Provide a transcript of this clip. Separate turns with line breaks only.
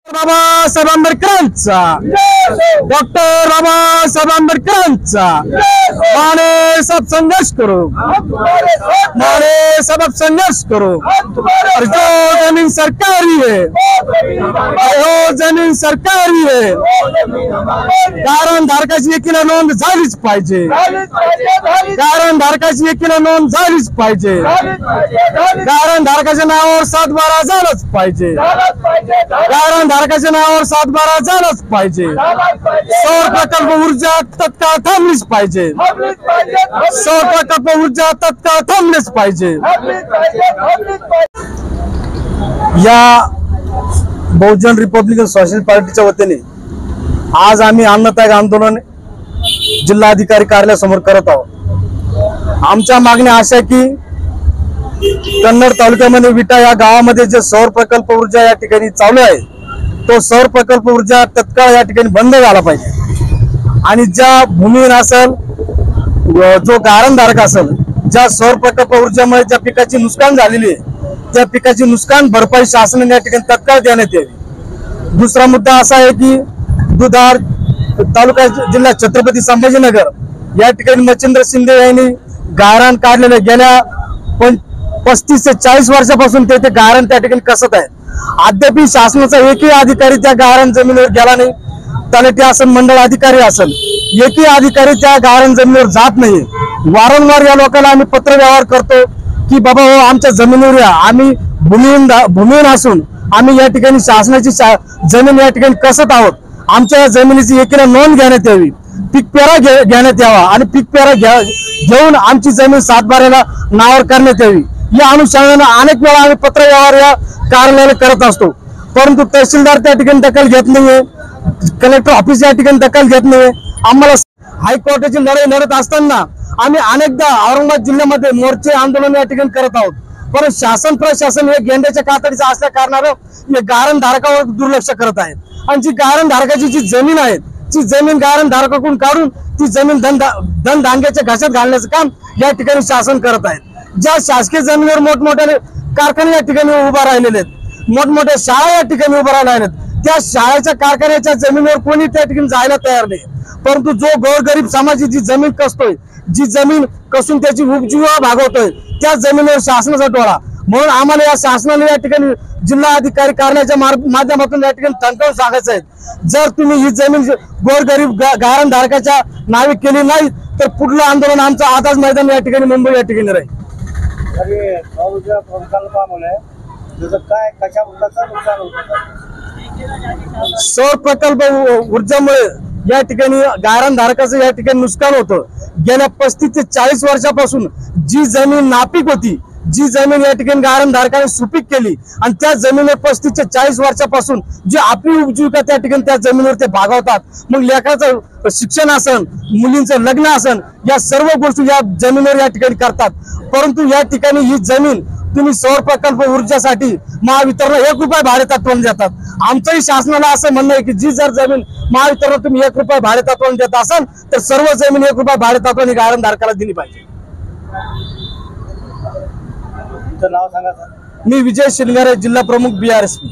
बाबासाहेब आंबेडकरांचा डॉक्टर बाबासाहेब आंबेडकरांचा माने सब संघर्ष करो, माने सब संघर्ष करो। और जो जमीन सरकारी है, जो जमीन सरकारी है, कारण धारकाची एकीला नोंद झालीच पाहिजे, कारण धारकाची एकीला नोंद झालीच पाहिजे, कारण धारकाच्या नावावर 7/12 झालंच पाहिजे, कारण धारकाच्या नावावर 7/12 झालंच पाहिजे। सौर प्रकल्प ऊर्जा तत्काळ थांबलीच पाहिजे, सौर प्रकल्प ऊर्जा तत्काळ थांबलीच पाहिजे। या बहुजन रिपब्लिकन सोशलिस्ट पार्टीच्या वतीने आज आम्ही अन्नत्याग आंदोलन जिल्हाधिकारी कार्यालयासमोर करत आहोत। आमच्या मागण्या अशा की कन्नड तालुक्यामध्ये विटा या गावामध्ये जे सौर प्रकल्प ऊर्जा या ठिकाणी चालू आहे, तो सौर प्रकल्प ऊर्जा तत्काळ या ठिकाणी बंद झाला पाहिजे। आणि ज्या भूमिहीन असेल, जो गारणधारक असेल, ज्या सौर प्रकल्प ऊर्जेमुळे ज्या पिकाची नुकसान झालेली आहे, त्या पिकाची नुकसान भरपाई शासनाने या ठिकाणी तत्काळ देण्यात यावी। दुसरा मुद्दा असा आहे की दुधार तालुका जिल्हा छत्रपती संभाजीनगर या ठिकाणी मच्छिंद्र शिंदे यांनी गारण काढलेले गेल्या 35 ते 40 वर्षापासून ते गारण त्या ठिकाणी कसत आहेत। अद्याप शासनाचा एकही अधिकारी त्या गारण जमिनीवर गेला नाही। तलाठी असेल, मंडळ अधिकारी असेल, एकही अधिकारी त्या गारण जमिनीवर जात नाही। वारंवार या लोकांना आम्ही पत्र व्यवहार करतो की बाबा हो, आमच्या जमिनीवर या, आम्ही भूमिहीन असून आम्ही या ठिकाणी शासनाची जमीन या ठिकाणी कसत आहोत, आमच्या जमिनीची एकीला नोंद घेण्यात यावी, पीक पेरा घेण्यात यावा आणि पीक पेरा घेऊन आमची जमीन 7/12 नावावर करण्यात यावी। या अनुषंगाने अनेक वेळा आम्ही पत्र व्यवहार या कार्यालयाला करत असतो, परंतु तहसीलदार त्या ठिकाणी दखल घेत नाहीये, कलेक्टर ऑफिस या ठिकाणी दखल घेत नाहीये। आम्हाला हायकोर्टाची लढाई लढत असताना आम्ही अनेकदा औरंगाबाद जिल्ह्यामध्ये मोर्चे आंदोलन या ठिकाणी करत आहोत, परंतु शासन प्रशासन हे गेंड्याच्या कातडीचा असल्या कारणानं हे गारण धारकावर दुर्लक्ष करत आहेत। आणि जी गारण धारकाची जी जमीन आहे, ती जमीन गारण धारकाकडून काढून ती जमीन धन धांग्याच्या घशात घालण्याचं काम या ठिकाणी शासन करत आहे। ज्या शासकीय जमिनीवर मोठमोठे कारखाने या ठिकाणी उभा राहिलेले आहेत, मोठमोठ्या शाळा या ठिकाणी उभा राहिल्या आहेत, त्या शाळेच्या कारखान्याच्या जमिनीवर कोणी त्या ठिकाणी जायला तयार नाही। परंतु जो गोरगरीब समाजाची जी जमीन कसतोय, जी जमीन कसून त्याची उपजीविका भागवतोय, त्या जमिनीवर शासनाचा डोळा। म्हणून आम्हाला या शासनाने या ठिकाणी जिल्हाधिकारी कार्यालयाच्या माध्यमातून या ठिकाणी ठणकावून सांगायचं आहे, जर तुम्ही ही जमीन गोरगरीब गारण धारकाच्या नावे केली नाही तर पुढलं आंदोलन आमचं आझाद मैदान या ठिकाणी मुंबई या ठिकाणी राहील। सौर प्रकल्प ऊर्जेमुळे या ठिकाणी गारण धारकाचं या ठिकाणी नुकसान होतं। गेल्या 35 ते 40 वर्षापासून जी जमीन नापीक होती, जी जमीन या ठिकाणी गारण धारकाने सुपीक केली आणि त्या जमिनीवर 35 ते 40 वर्षापासून जी आपली उपजीविका त्या ठिकाणी त्या जमिनीवर ते भागवतात। मग लेकराचं शिक्षण असन, मुलींचं लग्न असन, या सर्व गोष्टी या जमिनीवर या ठिकाणी करतात। परंतु या ठिकाणी ही जमीन तुम्ही सौर प्रकल्प ऊर्जेसाठी महावितरण 1 रुपया भाडेतत्वाने देतात। आमचंही शासनाला असं म्हणणं आहे की जी जर जमीन महावितरण तुम्ही 1 रुपया भाडेतत्वाने देत असाल तर सर्व जमीन 1 रुपया भाडेतत्वाने गारण धारकाला दिली पाहिजे।
नाव सांगा सर।
मी विजय शिंगारे, जिल्हा प्रमुख BRSP।